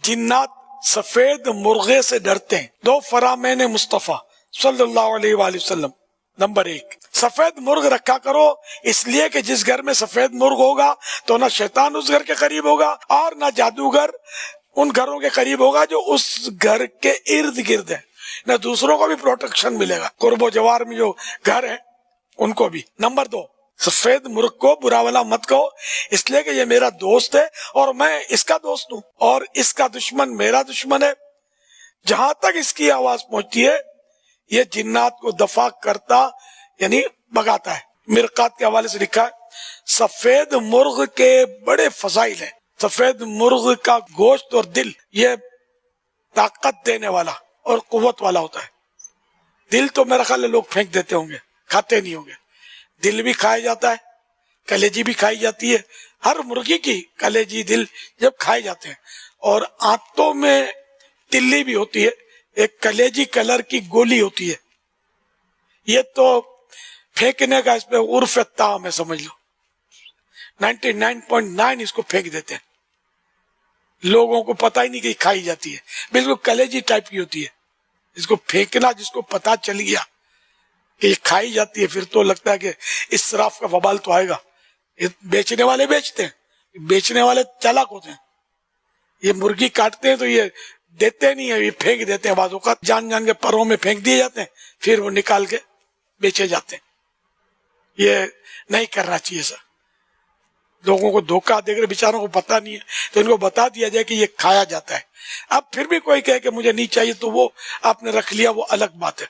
جنات سفید مرغے سے ڈرتے ہیں. دو فرامین مصطفیٰ صلی اللہ علیہ وآلہ وسلم. نمبر 1، سفید مرغ رکھا کرو، اس لیے کہ جس گھر میں سفید مرغ ہوگا تو نہ شیطان اس گھر کے قریب ہوگا اور نہ جادوگر ان گھروں کے قریب ہوگا جو اس گھر کے ارد گرد ہیں، نہ دوسروں کو بھی پروٹیکشن ملے گا، قرب و جوار میں جو گھر ہیں ان کو بھی. نمبر 2، سفید مرغ کو برا والا مت کہو، اس لیے کہ یہ میرا دوست ہے اور میں اس کا دوست ہوں اور اس کا دشمن میرا دشمن ہے. جہاں تک اس کی آواز پہنچتی ہے یہ جنات کو دفع کرتا یعنی بگاتا ہے. مرقات کے حوالے سے لکھا ہے سفید مرغ کے بڑے فضائل ہیں. سفید مرغ کا گوشت اور دل یہ طاقت دینے والا اور قوت والا ہوتا ہے. دل تو میرا خیال ہے لوگ پھینک دیتے ہوں گے، کھاتے نہیں ہوں گے. دل بھی کھایا جاتا ہے، کلیجی بھی کھائی جاتی ہے. ہر مرغی کی کلیجی دل جب کھائے جاتے ہیں. اور آنتوں میں تلی بھی ہوتی ہے، ایک کلیجی کلر کی گولی ہوتی ہے. یہ تو پھینکنے کا اس پہ عرف تام ہے، سمجھ لو 99.9 اس کو پھینک دیتے ہیں. لوگوں کو پتہ ہی نہیں کہ کھائی جاتی ہے، بالکل کلیجی ٹائپ کی ہوتی ہے. اس کو پھینکنا جس کو پتہ چل گیا کہ یہ کھائی جاتی ہے پھر تو لگتا ہے کہ اسراف کا وبال تو آئے گا. یہ بیچنے والے بیچتے ہیں، بیچنے والے چالاک ہوتے ہیں. یہ مرغی کاٹتے ہیں تو یہ دیتے نہیں ہیں، یہ پھینک دیتے ہیں. بعض اوقات جان جان کے پروں میں پھینک دیے جاتے ہیں، پھر وہ نکال کے بیچے جاتے ہیں. یہ نہیں کرنا چاہیے سر. لوگوں کو دھوکہ دے کر بیچاروں کو پتہ نہیں ہے تو ان کو بتا دیا جائے کہ یہ کھایا جاتا ہے. اب پھر بھی کوئی کہے کہ مجھے نہیں چاہیے تو وہ آپ نے رکھ لیا، وہ الگ بات ہے.